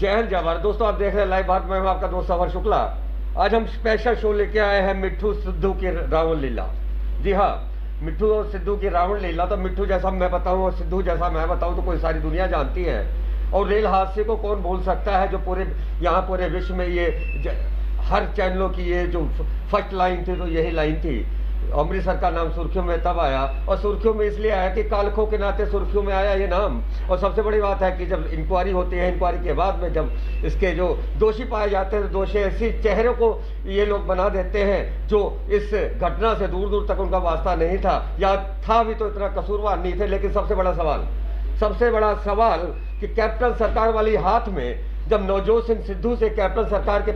जय हिंद जय भारत। दोस्तों आप देख रहे हैं लाइव भारत, मैं हूं आपका दोस्त सफर शुक्ला। आज हम स्पेशल शो लेके आए हैं मिट्ठू सिद्धू की रावण लीला। जी हाँ, मिट्ठू और सिद्धू की रावण लीला। तो मिट्ठू जैसा मैं बताऊं और सिद्धू जैसा मैं बताऊं तो कोई सारी दुनिया जानती है। और रेल हादसे को कौन भूल सकता है, जो पूरे विश्व में ये हर चैनलों की ये जो फर्स्ट लाइन थी, तो यही लाइन थी। अमृतसर का नाम सुर्खियों में तब आया, और सुर्खियों में इसलिए आया कि कालखों के नाते सुर्खियों में आया ये नाम। और सबसे बड़ी बात है कि जब इंक्वायरी होती है, इंक्वायरी के बाद में जब इसके जो दोषी पाए जाते हैं, तो दोषी ऐसी चेहरों को ये लोग बना देते हैं जो इस घटना से दूर दूर तक उनका वास्ता नहीं था, या था भी तो इतना कसूरवार नहीं थे। लेकिन सबसे बड़ा सवाल कि कैप्टन सरकार वाली हाथ में जब नवजोत सिंह सिद्धू से कैप्टन सरकार के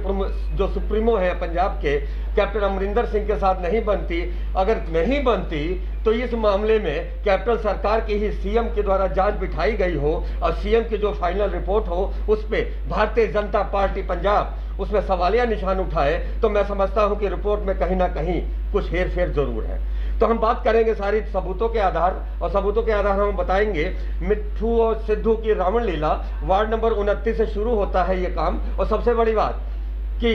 जो सुप्रीमो है पंजाब के, कैप्टन अमरिंदर सिंह के साथ नहीं बनती, अगर नहीं बनती तो इस मामले में कैप्टन सरकार की ही सीएम के द्वारा जांच बिठाई गई हो, और सीएम की जो फाइनल रिपोर्ट हो उस पर भारतीय जनता पार्टी पंजाब उसमें सवालिया निशान उठाए, तो मैं समझता हूं कि रिपोर्ट में कहीं ना कहीं कुछ हेर फेर जरूर है। तो हम बात करेंगे सारी सबूतों के आधार, और सबूतों के आधार हम बताएंगे मिट्ठू और सिद्धू की रावण लीला। वार्ड नंबर 29 से शुरू होता है ये काम। और सबसे बड़ी बात कि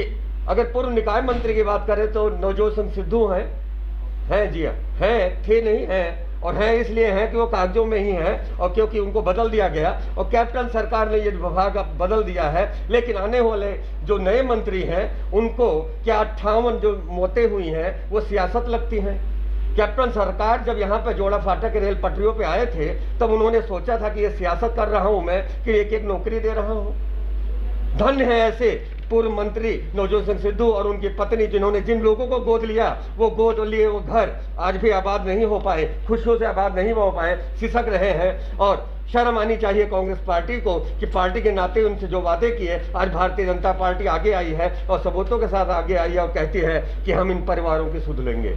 अगर पूर्व निकाय मंत्री की बात करें तो नवजोत सिंह सिद्धू हैं जी हाँ, हैं, थे नहीं हैं, और हैं इसलिए हैं कि वो कागजों में ही हैं, और क्योंकि उनको बदल दिया गया और कैप्टन सरकार ने ये विभाग बदल दिया है। लेकिन आने वाले जो नए मंत्री हैं उनको क्या 58 जो मौतें हुई हैं वो सियासत लगती हैं। कैप्टन सरकार जब यहाँ पे जोड़ा फाटक रेल पटरियों पे आए थे, तब उन्होंने सोचा था कि ये सियासत कर रहा हूं मैं, कि एक एक नौकरी दे रहा हूं। धन्य है ऐसे पूर्व मंत्री नवजोत सिंह सिद्धू और उनकी पत्नी, जिन्होंने जिन लोगों को गोद लिया, वो गोद लिए वो घर आज भी आबाद नहीं हो पाए, खुशियों से आबाद नहीं हो पाए, सिसक रहे हैं। और शर्म आनी चाहिए कांग्रेस पार्टी को कि पार्टी के नाते उनसे जो वादे किए, आज भारतीय जनता पार्टी आगे आई है और सबूतों के साथ आगे आई है और कहती है कि हम इन परिवारों की सुध लेंगे।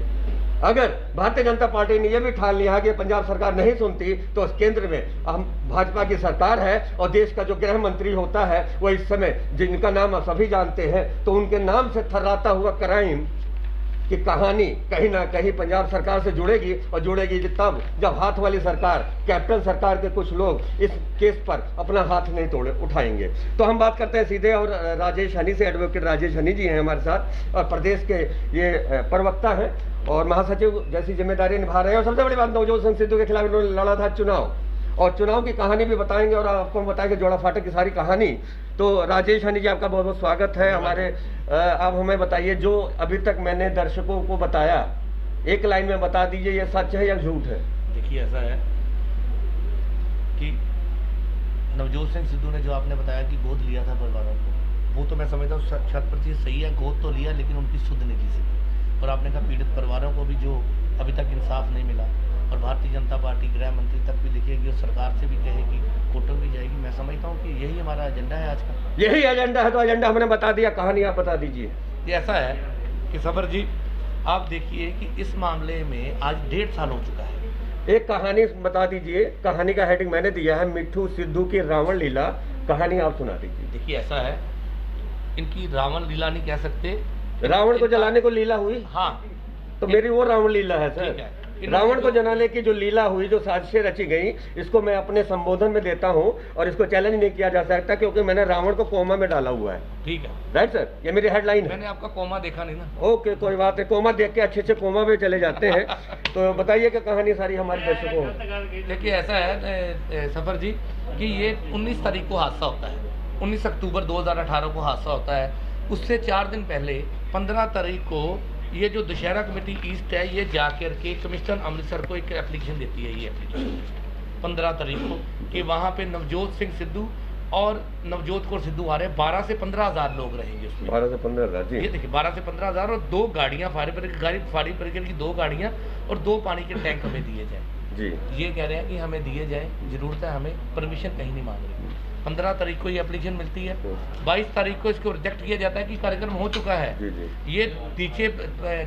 अगर भारतीय जनता पार्टी ने यह भी ठान लिया कि पंजाब सरकार नहीं सुनती, तो केंद्र में हम भाजपा की सरकार है, और देश का जो गृह मंत्री होता है वो इस समय जिनका नाम आप सभी जानते हैं, तो उनके नाम से थर्राता हुआ क्राइम की कहानी कहीं ना कहीं पंजाब सरकार से जुड़ेगी, और जुड़ेगी तब जब हाथ वाली सरकार, कैप्टन सरकार के कुछ लोग इस केस पर अपना हाथ नहीं उठाएंगे। तो हम बात करते हैं सीधे, और राजेश हनी से, एडवोकेट राजेश हनी जी हैं हमारे साथ, और प्रदेश के ये प्रवक्ता हैं और महासचिव जैसी जिम्मेदारी निभा रहे हैं। और सबसे बड़ी बात, नवजोत सिंह सिद्धू के खिलाफ इन्होंने लड़ा था चुनाव, और चुनाव की कहानी भी बताएंगे, और आपको हम बताएंगे जोड़ा फाटक की सारी कहानी। तो राजेश हनी जी, आपका बहुत बहुत स्वागत है हमारे। आप हमें बताइए, जो अभी तक मैंने दर्शकों को बताया, एक लाइन में बता दीजिए ये सच है या झूठ है। देखिए, ऐसा है कि नवजोत सिंह सिद्धू ने जो आपने बताया कि गोद लिया था परिवारों को, वो तो मैं समझता हूँ 100% सही है, गोद तो लिया, लेकिन उनकी सुध नहीं ली सकी। और आपने कहा पीड़ित परिवारों को भी जो अभी तक इंसाफ नहीं मिला, और भारतीय जनता पार्टी गृह मंत्री तक भी लिखेगी और सरकार से भी कहेगी, कोर्टों भी जाएगी। मैं समझता हूँ कि यही हमारा एजेंडा है आज का। यही एजेंडा है, तो एजेंडा हमने बता दिया, कहानी आप बता दीजिए। ये ऐसा है कि सफर जी, आप देखिए कि इस मामले में आज 1.5 साल हो चुका है। एक कहानी बता दीजिए, कहानी का हेडिंग मैंने दिया है मिट्ठू सिद्धू की रावण लीला, कहानी आप सुना दीजिए। देखिए, ऐसा है, इनकी रावण लीला नहीं कह सकते, रावण को जलाने को लीला हुई। हाँ, तो मेरी वो रावण लीला है सर। रावण को जलाने की जो लीला हुई, जो साजिशें रची गई, इसको मैं अपने संबोधन में देता हूं, और इसको चैलेंज नहीं किया जा सकता, क्योंकि मैंने रावण को कोमा में डाला हुआ है। ठीक है, राइट सर, ये मेरी हेडलाइन है। मैंने आपका कोमा देखा नहीं ना। ओके, कोई बात नहीं, कोमा देख के अच्छे कोमा में चले जाते हैं। तो बताइए कि कहानी सारी हमारे दर्शकों को। देखिए, ऐसा है सफर जी कि ये 19 तारीख को हादसा होता है, 19 अक्टूबर 2018 को हादसा होता है। उससे 4 दिन पहले 15 तारीख को ये जो दशहरा कमेटी ईस्ट है, ये जाकर के कमिश्नर अमृतसर को एक एप्लीकेशन देती है। ये एप्लीकेशन 15 तारीख को कि वहाँ पे नवजोत सिंह सिद्धू और नवजोत कौर सिद्धू आ रहे हैं, 12 से 15 हज़ार लोग रहेंगे उसमें। 12 से 15 हज़ार जी। ये देखिए, 12 से 15 हज़ार, और 2 गाड़ियाँ फायर ब्रिगेड की 2 गाड़ियाँ और 2 पानी के टैंक हमें दिए जाएँ जी। ये कह रहे हैं कि हमें दिए जाए, जरूरत है, हमें परमिशन कहीं नहीं मांग रही। 15 तारीख को ये एप्लीकेशन मिलती है, 22 तारीख को इसको रिजेक्ट किया जाता है कि कार्यक्रम हो चुका है। ये पीछे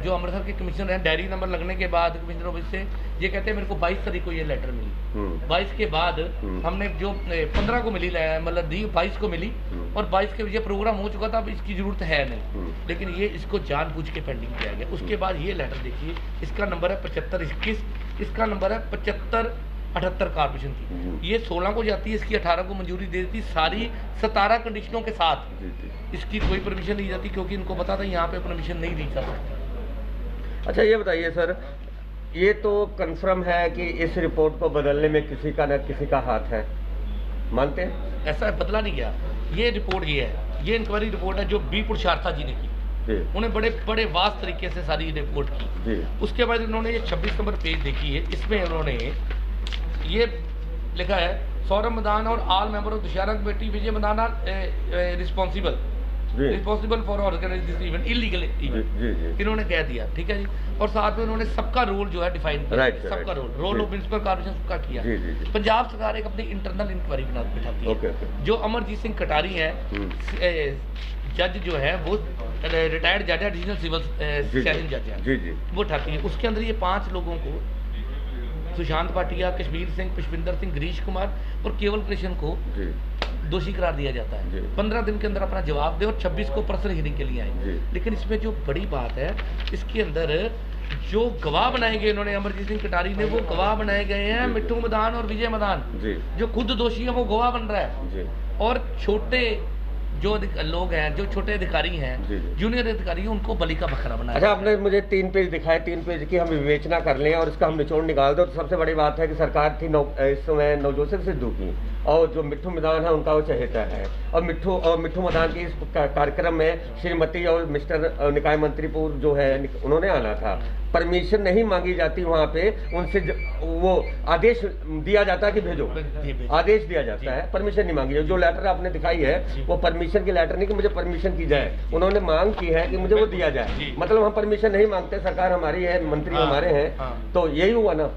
जो अमृतसर के कमिश्नर हैं, डायरी नंबर लगने के बाद कमिश्नर ऑफिस से ये कहते हैं मेरे को 22 तारीख को ये लेटर मिली। 22 के बाद हमने जो 15 को मिली, मतलब दी 22 को मिली, और 22 के ये प्रोग्राम हो चुका था, अब इसकी जरूरत है नहीं, लेकिन ये इसको जानबूझ के पेंडिंग किया गया। उसके बाद ये लेटर देखिए, इसका नंबर है 7521, इसका नंबर है 75 78 कारपोरेशन की, ये 16 को जाती है, इसकी 18 को मंजूरी दे देती, सारी 17 कंडीशनों के साथ इसकी कोई परमिशन नहीं जाती, क्योंकि इनको पता था यहाँ पे परमिशन नहीं दी जा सकती। अच्छा ये बताइए सर, ये तो कंफर्म है कि इस रिपोर्ट को बदलने में किसी का न किसी का हाथ है, मानते हैं? ऐसा बदला नहीं गया, ये रिपोर्ट ये है, ये इंक्वायरी रिपोर्ट है जो बी पुरुषार्था जी ने की, उन्हें बड़े बड़े वास्ट तरीके से सारी रिपोर्ट की। उसके बाद उन्होंने ये 26 नंबर पेज देखी है, इसमें उन्होंने ये लिखा है, सौरभ मदान और all member of Dussehra committee Vijay Madan responsible for organize this event illegal event, इन्होंने कह दिया, ठीक है जी। और साथ में उन्होंने सबका रोल जो है डिफाइन किया, सबका रोल ऑफ म्युनिसिपल कॉर्पोरेशन सबका किया। पंजाब सरकार एक अपनी इंटरनल इंक्वायरी बिठाती है, जो अमरजीत सिंह कटारी है जज जो है, वो रिटायर्ड जज है, एडिशनल सिविल सेशन जज है, वो उठाती है। उसके अंदर ये 5 लोगों को, सुशांत पाटिया, कश्मीर सिंह, पुष्पिंदर सिंह, गिरीश कुमार और केवल कृष्ण को दोषी करार दिया जाता है। 15 दिन के अंदर अपना जवाब दे और 26 को पर्सनल हियरिंग के लिए आए। लेकिन इसमें जो बड़ी बात है, इसके अंदर जो गवाह बनाए गए इन्होंने, अमरजीत सिंह कटारी ने, वो गवाह बनाए गए हैं मिट्ठू मदान और विजय मदान, जो खुद दोषी है वो गवाह बन रहा है। और छोटे जो लोग हैं, जो छोटे अधिकारी हैं, जूनियर अधिकारी हैं, उनको बलि का बकरा बनाया। अच्छा, आपने मुझे 3 पेज दिखाए, 3 पेज की हम विवेचना कर लें और इसका हम निचोड़ निकाल दो। तो सबसे बड़ी बात है कि सरकार थी इस समय नवजोत सिंह सिद्धू की, और जो मिट्ठू मदान है उनका वो चहेता है, और मिट्ठू मदान की इस कार्यक्रम में श्रीमती और मिस्टर निकाय मंत्री पूर्व जो है उन्होंने आना था, परमिशन नहीं मांगी जाती वहाँ पे, उनसे वो आदेश दिया जाता है कि भेजो, आदेश दिया जाता है, परमिशन नहीं मांगी। जो लेटर आपने दिखाई है वो परमिशन की लेटर नहीं कि मुझे परमिशन की जाए, उन्होंने मांग की है कि मुझे वो दिया जाए, मतलब हम परमिशन नहीं मांगते, सरकार हमारी है, मंत्री हमारे हैं, तो यही हुआ ना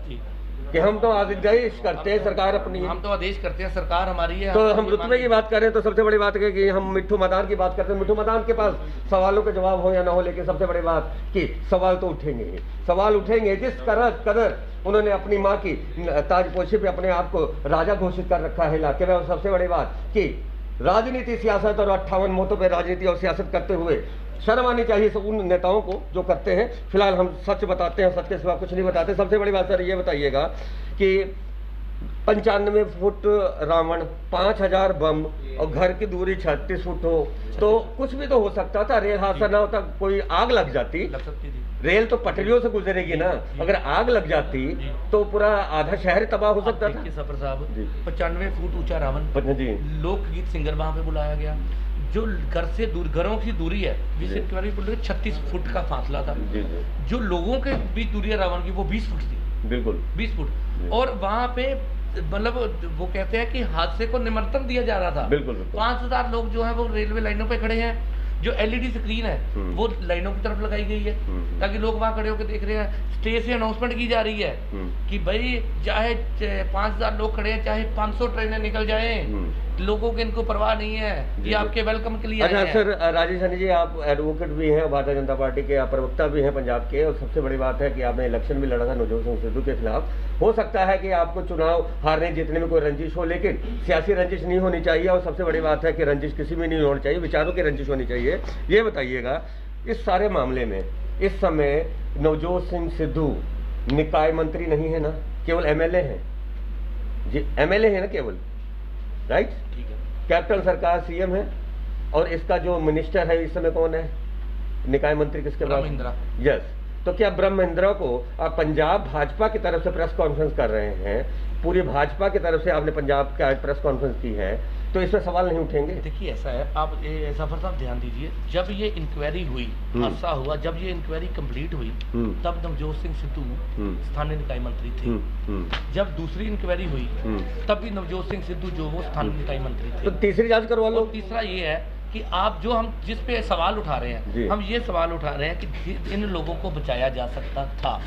कि हम तो आदेश करते हैं, सरकार अपनी, हम तो आदेश करते हैं, सरकार हमारी है। तो हम रुतबे की बात करें तो सबसे बड़ी बात है कि हम मिट्ठू मदान की बात करते हैं, मिट्ठू मदान के पास सवालों के जवाब हो या ना हो, लेकिन सबसे बड़ी बात कि सवाल तो उठेंगे ही, सवाल उठेंगे। जिस कदर उन्होंने अपनी माँ की ताजपोशी पे अपने आप को राजा घोषित कर रखा है इलाके में, और सबसे बड़ी बात कि राजनीति, सियासत और 58 मौतों पर राजनीति और सियासत करते हुए शर्म आनी चाहिए उन नेताओं को जो करते हैं। फिलहाल हम सच बताते हैं, सच के सिवा कुछ नहीं बताते। सबसे बड़ी बात सर ये बताइएगा कि 95 फुट रावण, 5000 बम और घर की दूरी 36 फुट हो तो कुछ भी तो हो सकता था, रेल हादसा ना होता, कोई आग लग सकती थी, रेल तो पटरियों से गुजरेगी ना, अगर आग लग जाती तो पूरा आधा शहर तबाह हो सकता था। सफर साहब, 95 फुट ऊंचा रावण, लोकगीत सिंगर वहां पे बुलाया गया, जो घर से दूर, घरों की दूरी है, 36 फुट का फासला था, जो लोगों के बीच दूरी है रावण की वो 20 फुट थी, बिल्कुल 20 फुट। और वहां पे मतलब वो कहते हैं कि हादसे को निमंत्रण दिया जा रहा था। 5000 लोग जो है वो रेलवे लाइनों पे खड़े हैं, जो LED स्क्रीन है वो लाइनों की तरफ लगाई गई है ताकि लोग वहां खड़े होकर देख रहे हैं। स्टेज से अनाउंसमेंट की जा रही है कि भाई चाहे 5000 लोग खड़े हैं, चाहे 500 ट्रेनें निकल जाए, लोगों के इनको परवाह नहीं है, ये आपके वेलकम के लिए। अच्छा सर, राजेश सैनी जी, आप एडवोकेट भी हैं, भारतीय जनता पार्टी के आप प्रवक्ता भी हैं पंजाब के, और सबसे बड़ी बात है कि आपने इलेक्शन भी लड़ा था नवजोत सिंह सिद्धू के खिलाफ। हो सकता है कि आपको चुनाव हारने जीतने में कोई रंजिश हो, लेकिन सियासी रंजिश नहीं होनी चाहिए, और सबसे बड़ी बात है कि रंजिश किसी में नहीं होनी चाहिए, विचारों की रंजिश होनी चाहिए। ये बताइएगा, इस सारे मामले में इस समय नवजोत सिंह सिद्धू निकाय मंत्री नहीं है ना, केवल MLA हैं जी, MLA है ना केवल, राइट? कैप्टन सरकार CM है, और इसका जो मिनिस्टर है इस समय कौन है, निकाय मंत्री किसके पास? यस। तो क्या ब्रह्म महिंद्रा को आप पंजाब भाजपा की तरफ से प्रेस कॉन्फ्रेंस कर रहे हैं, पूरी भाजपा की तरफ से आपने पंजाब का प्रेस कॉन्फ्रेंस की है, तो इसमें सवाल नहीं उठेंगे? देखिए ऐसा है, आप सफर साहब ध्यान दीजिए, जब ये इंक्वायरी हुई, हादसा हुआ, जब ये इंक्वायरी कंप्लीट हुई, तब नवजोत सिंह सिद्धू स्थानीय निकाय मंत्री थे। जब दूसरी इंक्वायरी हुई तब भी नवजोत सिंह सिद्धू जो वो स्थानीय निकाय मंत्री थे। तो तीसरी जांच करवा लो। तीसरा ये है कि आप जो हम जिस पे सवाल उठा रहे हैं, हम ये सवाल उठा रहे हैं कि इन लोगों को बचाया जा सकता था।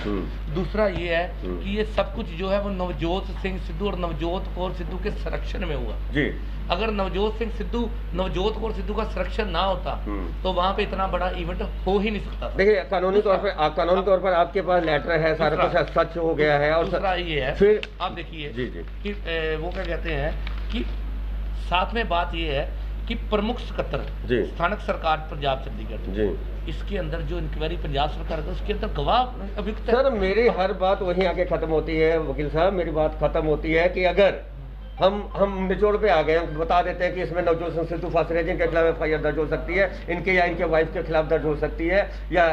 दूसरा ये है कि ये सब कुछ जो है वो नवजोत सिंह सिद्धू और नवजोत कौर सिद्धू के संरक्षण में हुआ जी। अगर नवजोत सिंह सिद्धू, नवजोत कौर सिद्धू का संरक्षण ना होता तो वहाँ पे इतना बड़ा इवेंट हो ही नहीं सकता। देखिए कानूनी तौर पर आपके पास लेटर है, सारा कुछ सच हो गया है। और दूसरा ये है, फिर आप देखिए कि वो क्या कहते हैं कि साथ में बात ये है कि प्रमुख सकत्तर स्थानक सरकार पंजाब चंडीगढ़ जी, इसके अंदर जो इंक्वायरी पंजाब सरकार का, उसके अंदर गवाह अभियुक्त है। सर मेरी हर बात वहीं आके खत्म होती है वकील साहब, मेरी बात खत्म होती है कि अगर हम निचोड़ पे आ गए, हम बता देते हैं कि इसमें नवजोत सिंह सिद्धू फंस रहे हैं, जिनके खिलाफ एफआईआर दर्ज हो सकती है, इनके या इनके वाइफ के खिलाफ दर्ज हो सकती है, या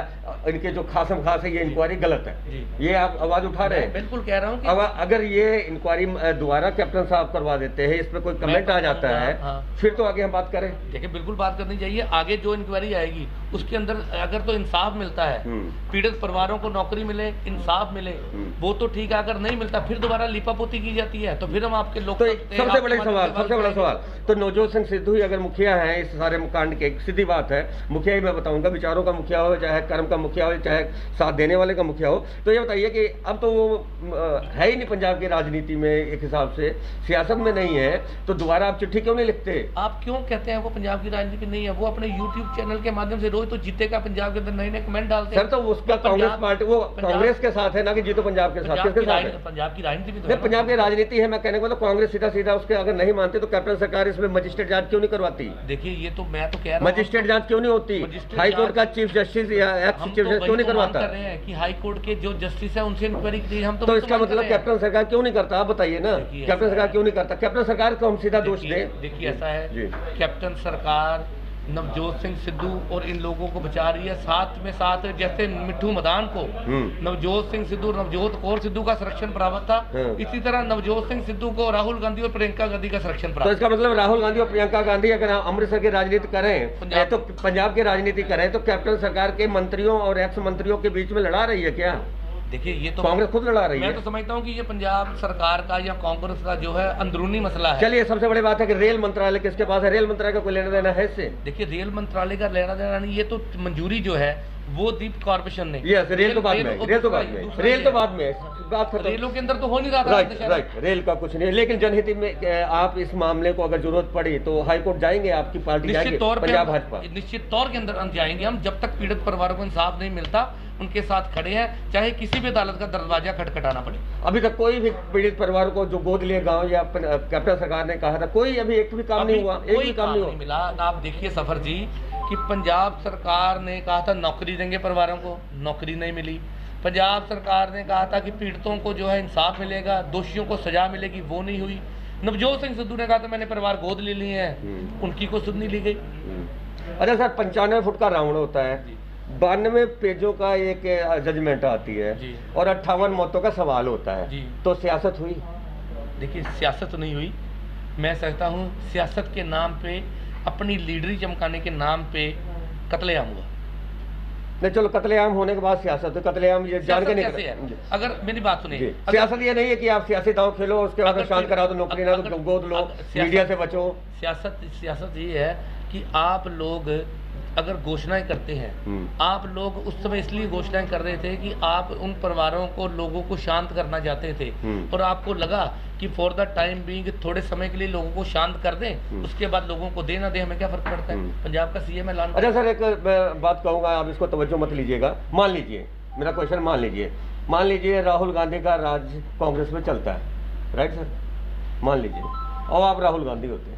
इनके जो खासम खास है ये इंक्वायरी गलत है, ये आप आवाज उठा रहे हैं। बिल्कुल कह रहा हूँ कि अगर ये इंक्वायरी दोबारा कैप्टन साहब करवा देते हैं, इस पर कोई कमेंट आ जाता है, फिर तो आगे हम बात करें। देखिए बिल्कुल बात करनी चाहिए। आगे जो इंक्वायरी आएगी उसके अंदर अगर तो इंसाफ मिलता है, पीड़ित परिवारों को नौकरी मिले, इंसाफ मिले, वो तो ठीक है। अगर नहीं मिलता फिर दोबारा लिपापोती की जाती है, तो फिर हम आपके लोग सबसे बड़ा सवाल तो नवजोत सिंह सिद्धू ही अगर मुखिया है इस सारे कांड के, सीधी बात है, मुखिया ही मैं बताऊंगा, विचारों का मुखिया हो, चाहे कर्म का मुखिया हो, चाहे साथ देने वाले का मुखिया हो, तो ये बताइए कि अब तो वो है ही नहीं पंजाब की राजनीति में, एक हिसाब से सियासत में नहीं है, तो दोबारा आप चिट्ठी क्यों नहीं लिखते? आप क्यों कहते हैं वो पंजाब की राजनीति नहीं है? वो अपने यूट्यूब चैनल के माध्यम से रोज तो जीतेगा पंजाब के अंदर नए नए कमेंट डालते हैं। सर तो उसका कांग्रेस पार्टी, वो कांग्रेस के साथ है ना कि जीतो पंजाब के साथ, किसके साथ है? पंजाब की राजनीति भी तो पंजाब की राजनीति है, मैं कहने को कांग्रेस सीधा उसके अगर नहीं मानते तो कैप्टन सरकार इसमें मजिस्ट्रेट जांच क्यों नहीं करवाती? देखिए ये तो मैं तो कह रहा हूं, मजिस्ट्रेट जांच क्यों नहीं होती? हाई कोर्ट का चीफ जस्टिस या एक्स चीफ जस्टिस क्यों नहीं करवाता? कर रहे हैं कि हाई कोर्ट के जो जस्टिस है उनसे इंक्वायरी की, हम तो इसका मतलब कैप्टन सरकार क्यों नहीं करता? आप बताइए ना, कैप्टन सरकार क्यों नहीं करता? कैप्टन सरकार को हम सीधा दोष दें? देखिए ऐसा है, कैप्टन सरकार नवजोत सिंह सिद्धू और इन लोगों को बचा रही है, साथ में साथ जैसे मिट्ठू मदान को नवजोत सिंह सिद्धू, नवजोत कौर सिद्धू का संरक्षण प्राप्त था, इसी तरह नवजोत सिंह सिद्धू को राहुल गांधी और प्रियंका गांधी का संरक्षण प्राप्त। तो इसका मतलब राहुल गांधी और प्रियंका गांधी अगर अमृतसर की राजनीति करें, तो पंजाब की राजनीति करें, तो कैप्टन सरकार के मंत्रियों और एक्स मंत्रियों के बीच में लड़ा रही है क्या? देखिए ये तो कांग्रेस खुद लड़ा रही है। मैं तो समझता हूँ कि ये पंजाब सरकार का या कांग्रेस का जो है अंदरूनी मसला है। चलिए सबसे बड़ी बात है कि रेल मंत्रालय किसके पास है? रेल मंत्रालय का कोई लेना देना है इससे? देखिए रेल मंत्रालय का लेना देना नहीं, ये तो मंजूरी जो है वो दीप कॉर्पोरेशन ने। रेल तो बाद में, बात खत्म। रेलों के अंदर तो हो नहीं रहा था। राइट, रेल का कुछ नहीं, लेकिन जनहित में आप इस मामले को अगर जरूरत पड़ी तो हाईकोर्ट जाएंगे, आपकी पार्टी जाएगी, पंजाब भाजपा निश्चित तौर के अंदर जाएंगे हम, जब तक पीड़ित परिवारों को इंसाफ नहीं मिलता उनके साथ खड़े हैं, चाहे किसी भी अदालत का दरवाजा खटखटाना पड़े। अभी तक कोई भी पीड़ित परिवार को जो गोद लिए गांव या कैप्टन सरकार ने कहा था, कोई अभी एक भी काम नहीं हुआ, एक भी काम नहीं मिला। आप देखिए सफर जी कि पंजाब सरकार ने कहा था नौकरी देंगे परिवारों को, नौकरी नहीं मिली। पंजाब सरकार ने कहा था कि पीड़ितों को जो है इंसाफ मिलेगा, दोषियों को सजा मिलेगी, वो नहीं हुई। नवजोत सिंह सिद्धू ने कहा था मैंने परिवार गोद ले लिए हैं, उनकी को सुध नहीं ली गई। अच्छा सर, 95 फुट का राउंड होता है, 92 पेजों का एक जजमेंट आती है और 58 मौतों का सवाल होता है, तो सियासत हुई? देखिए सियासत नहीं हुई। मैं समझता हूँ सियासत के नाम पे, अपनी लीडरी चमकाने के नाम पे कत्लेआम हुआ। नहीं चलो, कत्लेआम होने के बाद सियासत है, कत्लेआम ये जान के नहीं है। अगर मेरी बात सुनिए, सियासत ये नहीं है कि आप सियासी दांव खेलो, उसके बाद शांत करा दो, नौकरी ना दो, गोद लो, मीडिया से बचो। सियासत ये है कि आप लोग अगर घोषणाएं करते हैं, आप लोग उस समय इसलिए घोषणाएं कर रहे थे कि आप उन परिवारों को, लोगों को शांत करना चाहते थे, और आपको लगा कि फॉर द टाइम बीइंग थोड़े समय के लिए लोगों को शांत कर दें, उसके बाद लोगों को दे ना दे हमें क्या फर्क पड़ता है। पंजाब का सीएम ऐलान। अच्छा सर, एक बात कहूँगा, आप इसको तवज्जो मत लीजिएगा। मान लीजिए, मेरा क्वेश्चन मान लीजिए राहुल गांधी का राज कांग्रेस में चलता है, राइट सर, मान लीजिए, और आप राहुल गांधी होते हैं,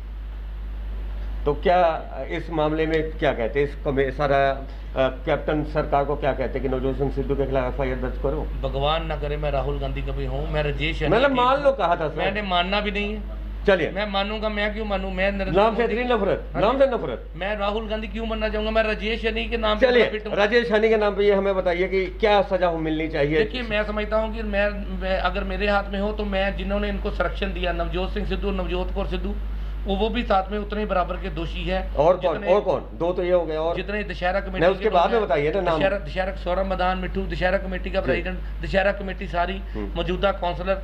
तो क्या इस मामले में क्या कहते हैं? इस सारा कैप्टन सरकार को क्या कहते हैं कि नवजोत सिंह सिद्धू के खिलाफ एफआईआर दर्ज करो? भगवान ना करे मैं राहुल गांधी कभी हूँ, मैं राजेश, मतलब मान लो कहा था सर, मैंने मानना भी नहीं है। चलिए मैं मानूंगा, मैं क्यों मानूं? मैं नाम से इतनी नफरत, नाम से नफरत, मैं राहुल गांधी क्यों बनना चाहूंगा? मैं राजेश हनी के नाम। चलिए राजेश हनी के नाम पे ये हमें बताइए कि क्या सजा मिलनी चाहिए? देखिए मैं समझता हूँ कि मैं अगर मेरे हाथ में हो तो मैं, जिन्होंने इनको संरक्षण दिया, नवजोत सिंह सिद्धू, नवजोत कौर सिद्धू, वो भी साथ में उतने ही बराबर के दोषी है। और कौन? दो तो ये हो गए, और जितने दशहरा कमेटी, उसके बाद में बताइए ना नाम। दशहरा सौरभ मदान, मिट्ठू, दशहरा कमेटी का प्रेसिडेंट, दशहरा कमेटी सारी, मौजूदा काउंसलर,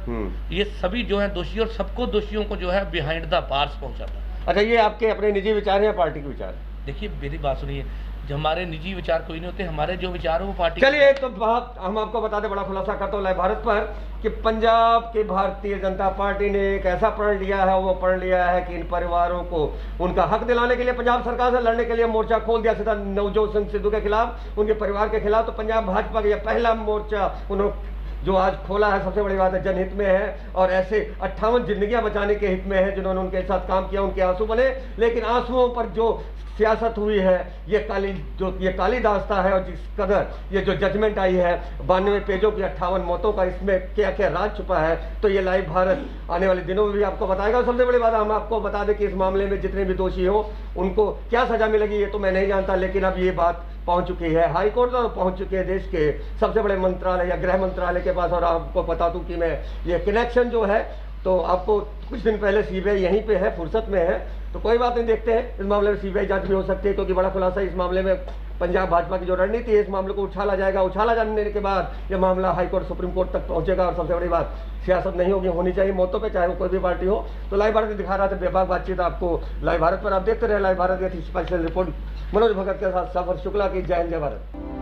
ये सभी जो है दोषी, और सबको दोषियों को जो है बिहाइंड द बार्स पहुंचाता। अच्छा, ये आपके अपने निजी विचार है या पार्टी के विचार? देखिए मेरी बात सुनिए, जो हमारे निजी विचार कोई नहीं होते, हमारे जो विचार हो वो पार्टी। चलिए एक तो बात हम आपको बता दें, बड़ा खुलासा करता हूँ लाइव भारत पर, कि पंजाब की भारतीय जनता पार्टी ने एक ऐसा प्रण लिया है, वो प्रण लिया है कि इन परिवारों को उनका हक दिलाने के लिए पंजाब सरकार से लड़ने के लिए मोर्चा खोल दिया सीधा नवजोत सिंह सिद्धू के खिलाफ, उनके परिवार के खिलाफ। तो पंजाब भाजपा का यह पहला मोर्चा उन्होंने जो आज खोला है, सबसे बड़ी बात है जनहित में है और ऐसे 58 जिंदगियां बचाने के हित में है जिन्होंने उनके साथ काम किया, उनके आंसू बने। लेकिन आंसुओं पर जो सियासत हुई है, ये काली दास्ता है, और जिस कदर ये जो जजमेंट आई है 92 पेजों की 58 मौतों का, इसमें क्या क्या राज छुपा है, तो ये लाइव भारत आने वाले दिनों में भी आपको बताएगा। और सबसे बड़ी बात हम आपको बता दें कि इस मामले में जितने भी दोषी हो उनको क्या सजा मिलेगी ये तो मैं नहीं जानता, लेकिन अब ये बात पहुंच चुकी है हाई कोर्ट और पहुंच चुकी है देश के सबसे बड़े मंत्रालय या गृह मंत्रालय के पास। और आपको बता दूं कि मैं ये कनेक्शन जो है, तो आपको कुछ दिन पहले सीबीआई यहीं पे है, फुर्सत में है, तो कोई बात नहीं, देखते हैं इस मामले में सीबीआई जांच भी हो सकती है, क्योंकि बड़ा खुलासा इस मामले में पंजाब भाजपा की जो रणनीति है, इस मामले को उछाला जाएगा। उछाला जाने के बाद यह मामला हाईकोर्ट सुप्रीम कोर्ट तक पहुंचेगा। और सबसे बड़ी बात, सियासत नहीं होनी चाहिए मौतों पे, चाहे वो कोई भी पार्टी हो। तो लाइव भारत दिखा रहा था बेबाक बातचीत आपको लाइव भारत पर, आप देखते रहे लाइव भारत की स्पेशल रिपोर्ट मनोज भगत के साथ सफर शुक्ला की। जय हिंद, जय भारत।